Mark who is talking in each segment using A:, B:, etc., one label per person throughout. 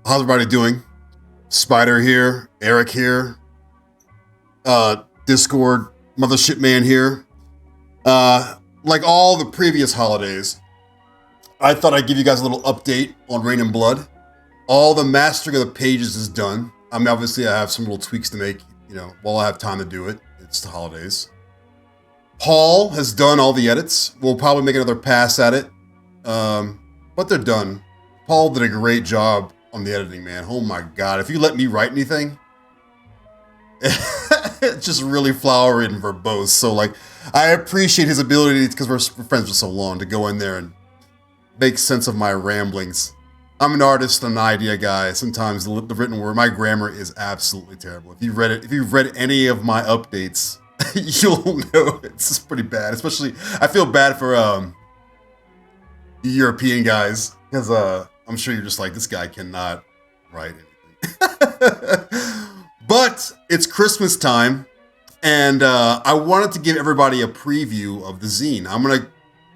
A: How's everybody doing? Spider here, Eric here, Discord, Mothership Man here. Like all the previous holidays, I thought I'd give you guys a little update on Rane and Blood. All the mastering of the pages is done. I mean, obviously I have some little tweaks to make, while I have time to do it. It's the holidays. Paul has done all the edits. We'll probably make another pass at it. But they're done. Paul did a great job on the editing, man. Oh my God. If you let me write anything, it's just really flowery and verbose. So I appreciate his ability, because we're friends for so long, to go in there and make sense of my ramblings. I'm an artist, an idea guy. Sometimes the written word, my grammar is absolutely terrible. If you've read any of my updates, you'll know it's just pretty bad. Especially, I feel bad for the European guys, because I'm sure you're just like, this guy cannot write anything. But it's Christmas time, and I wanted to give everybody a preview of the zine.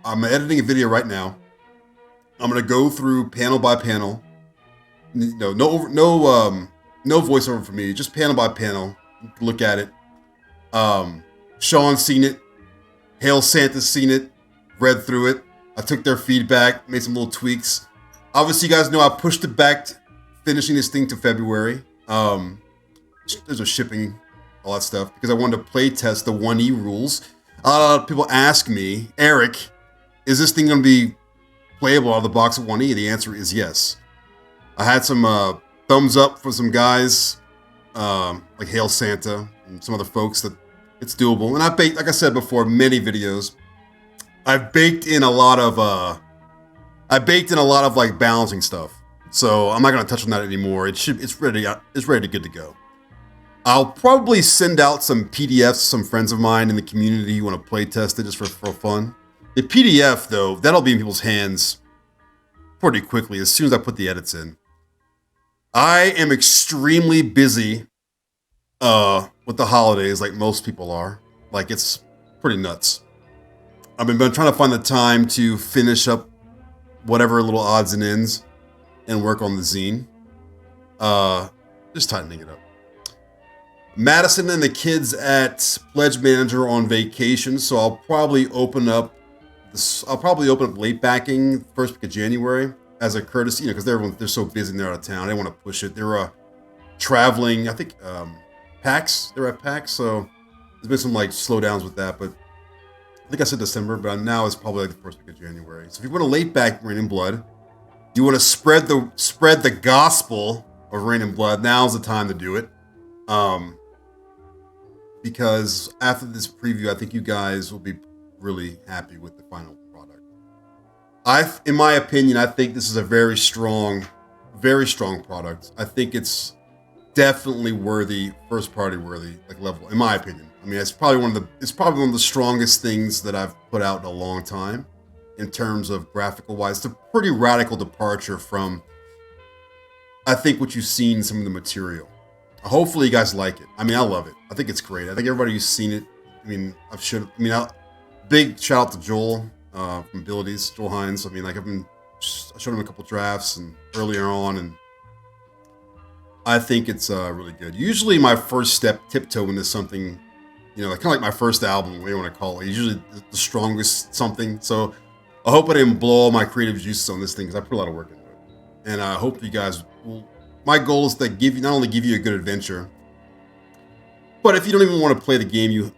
A: I'm editing a video right now. I'm gonna go through panel by panel. No voiceover for me, just panel by panel. Look at it. Sean's seen it. Hail Santa's seen it. Read through it. I took their feedback, made some little tweaks. Obviously, you guys know I pushed it back, finishing this thing to February. There's a shipping, all that stuff, because I wanted to play test the 1E rules. A lot of people ask me, Eric, is this thing going to be playable out of the box of 1E? The answer is yes. I had some thumbs up from some guys, like Hail Santa and some other folks, that it's doable. And I baked, like I said before, many videos. I've baked in a lot of balancing stuff. So I'm not gonna touch on that anymore. It's ready good to go. I'll probably send out some PDFs to some friends of mine in the community who want to play test it just for fun. The PDF though, that'll be in people's hands pretty quickly as soon as I put the edits in. I am extremely busy with the holidays, like most people are. Like, it's pretty nuts. I've been trying to find the time to finish up whatever little odds and ends and work on the zine. Just tightening it up. Madison and the kids at Pledge Manager on vacation, so I'll probably open up late backing first week of January as a courtesy, because they're so busy and they're out of town. I didn't want to push it. They're traveling, I think, PAX. They're at PAX, so there's been some slowdowns with that, but I think I said December, but now it's probably the first week of January. So if you want to late back Rane and Blood, you want to spread the gospel of Rane and Blood, now's the time to do it. Because after this preview, I think you guys will be really happy with the final product. In my opinion, I think this is a very strong product. I think it's definitely first party worthy, level, in my opinion. I mean, it's probably one of the strongest things that I've put out in a long time in terms of graphical wise. It's a pretty radical departure from, I think, what you've seen in some of the material. Hopefully you guys like it. I mean, I love it. I think it's great. I think everybody who's seen it, big shout out to Joel from Abilities, Joel Hines. I mean, I showed him a couple drafts and earlier on, and I think it's really good. Usually my first step, tiptoeing, is something, kind of like my first album, whatever you want to call it. Usually the strongest something. So I hope I didn't blow all my creative juices on this thing, because I put a lot of work into it. And I hope you guys will. My goal is to not only give you a good adventure, but if you don't even want to play the game, you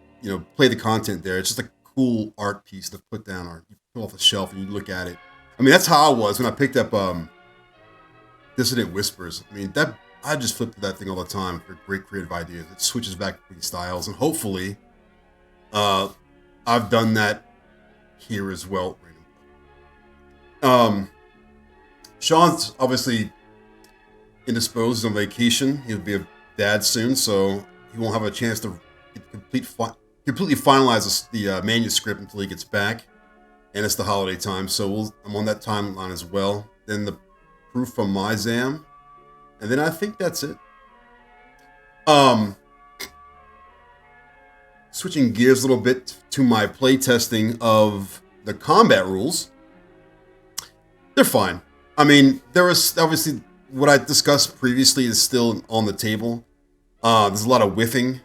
A: play the content there. It's just a cool art piece to put down, or you put off the shelf and you look at it. I mean, that's how I was when I picked up Dissident Whispers. I mean, I just flip through that thing all the time for great creative ideas. It switches back between styles, and hopefully I've done that here as well. Sean's obviously indisposed, on vacation. He'll be a dad soon, so he won't have a chance to completely finalize the manuscript until he gets back, and it's the holiday time, so I'm on that timeline as well. Then the proof from my Zam, and then I think that's it. Switching gears a little bit to my playtesting of the combat rules. They're fine. I mean, there was obviously what I discussed previously is still on the table. There's a lot of whiffing,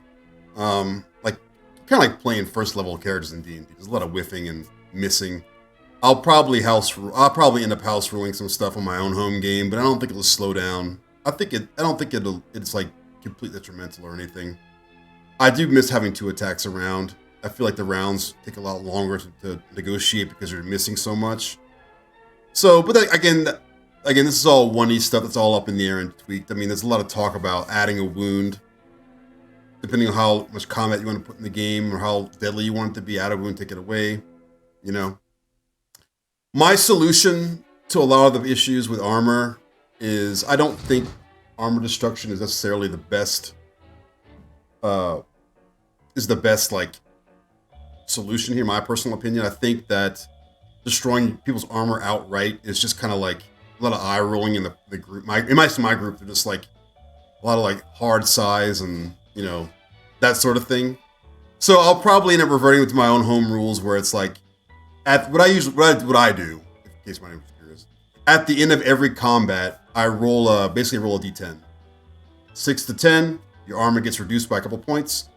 A: like kind of like playing first level characters in D&D. There's a lot of whiffing and missing. I'll probably end up house ruling some stuff on my own home game, but I don't think it'll slow down. I don't think it's like completely detrimental or anything. I do miss having 2 attacks around. I feel like the rounds take a lot longer to negotiate because you're missing so much. So, but again, this is all 1E stuff that's all up in the air and tweaked. I mean, there's a lot of talk about adding a wound, depending on how much combat you want to put in the game or how deadly you want it to be. Add a wound, take it away, you know. My solution to a lot of the issues with armor is I don't think armor destruction is necessarily the best, like solution here, in my personal opinion. I think that destroying people's armor outright is just kind of like a lot of eye rolling in the group. My group, they're just like a lot of like hard size and, you know, that sort of thing. So I'll probably end up reverting to my own home rules where it's like, what I do, in case my name is curious, at the end of every combat, I basically roll a d10. 6 to 10, your armor gets reduced by a couple points.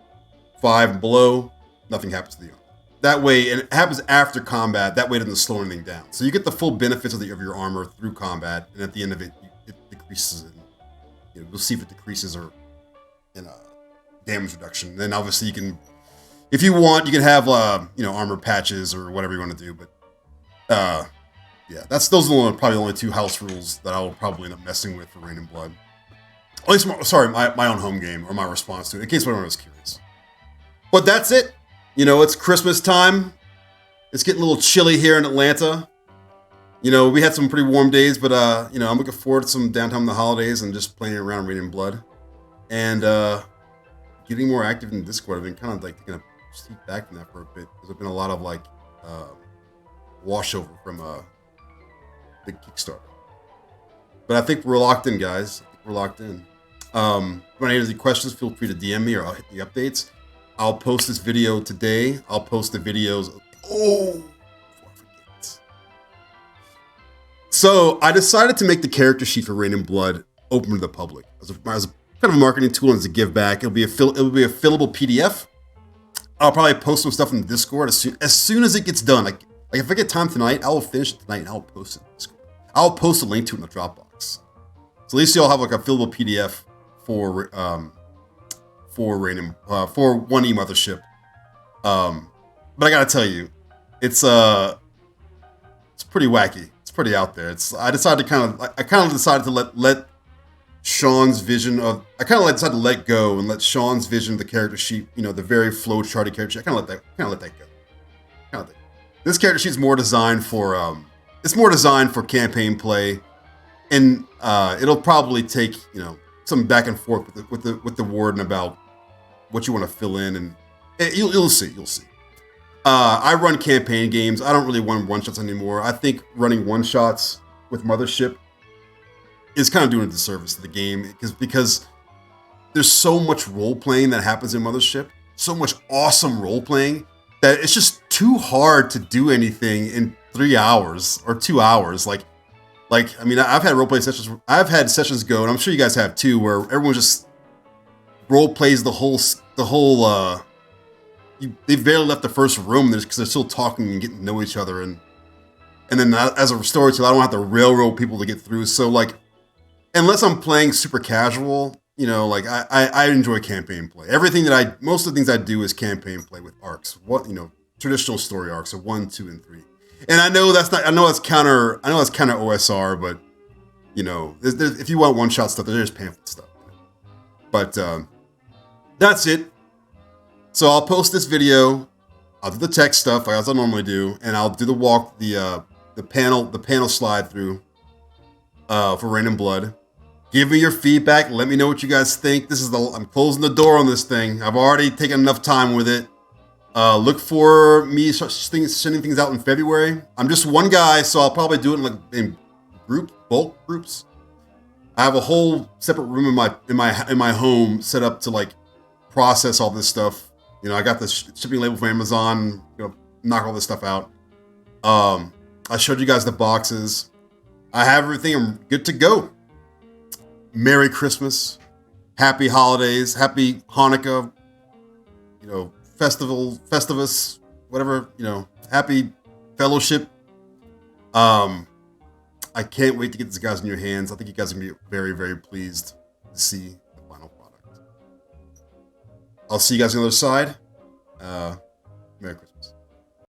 A: 5 and below, nothing happens to the armor. That way, and it happens after combat, that way it doesn't slow anything down. So you get the full benefits of your armor through combat, and at the end of it, it decreases. We'll see if it decreases or in damage reduction. Then obviously you can, if you want, you can have armor patches or whatever you want to do. But yeah, those are probably the only 2 house rules that I will probably end up messing with for Rane and Blood. At least, my own home game or my response to it, in case anyone was curious. But that's it. It's Christmas time. It's getting a little chilly here in Atlanta. We had some pretty warm days, but I'm looking forward to some downtime in the holidays and just playing around Rane and Blood. And getting more active in Discord. I've been kind of like taking a step back from that for a bit. There's been a lot of like washover from big Kickstarter. But I think we're locked in, guys. We're locked in. If anyone has any questions, feel free to DM me or I'll hit the updates. I'll post this video today. I'll post the videos. Before I forget. So I decided to make the character sheet for Rane and Blood open to the public as a kind of a marketing tool and as a give back. It'll be a fillable PDF. I'll probably post some stuff in the Discord as soon as it gets done. Like if I get time tonight, I will finish it tonight and I'll post it in Discord. I'll post a link to it in the Dropbox. So at least you'll have like a fillable PDF for Rane and for 1E Mothership. But I gotta tell you, it's pretty wacky. It's pretty out there. I decided to let Sean's vision of, decided to let go and let Sean's vision of the character sheet, the very flow charted character sheet. I kind of let that go. This character sheet is more designed for campaign play, and it'll probably take some back and forth with the warden about what you want to fill in, and you'll see. I run campaign games. I don't really run one-shots anymore. I think running one-shots with Mothership is kind of doing a disservice to the game because there's so much role-playing that happens in Mothership, so much awesome role-playing, that it's just too hard to do anything in 3 hours or 2 hours. I mean, I've had role-play sessions. I've had sessions go, and I'm sure you guys have too, where everyone just role-plays the whole they barely left the first room because they're still talking and getting to know each other, and then as a storyteller, I don't have to railroad people to get through. So unless I'm playing super casual, I enjoy campaign play. Most of the things I do is campaign play with arcs. Traditional story arcs of 1, 2, and 3. And I know that's counter OSR, but if you want one-shot stuff, there's pamphlet stuff. But that's it. So I'll post this video. I'll do the text stuff as I normally do, and I'll do the panel slide through for Rane and Blood. Give me your feedback. Let me know what you guys think. I'm closing the door on this thing. I've already taken enough time with it. Look for me sending things out in February. I'm just one guy, so I'll probably do it in bulk groups. I have a whole separate room in my home set up to process all this stuff. I got the shipping label from Amazon. Knock all this stuff out. I showed you guys the boxes. I have everything. I'm good to go. Merry Christmas, Happy Holidays, Happy Hanukkah, Festivus, whatever, Happy Fellowship. I can't wait to get these guys in your hands. I think you guys are gonna be very, very pleased to see the final product. I'll see you guys on the other side. Merry Christmas.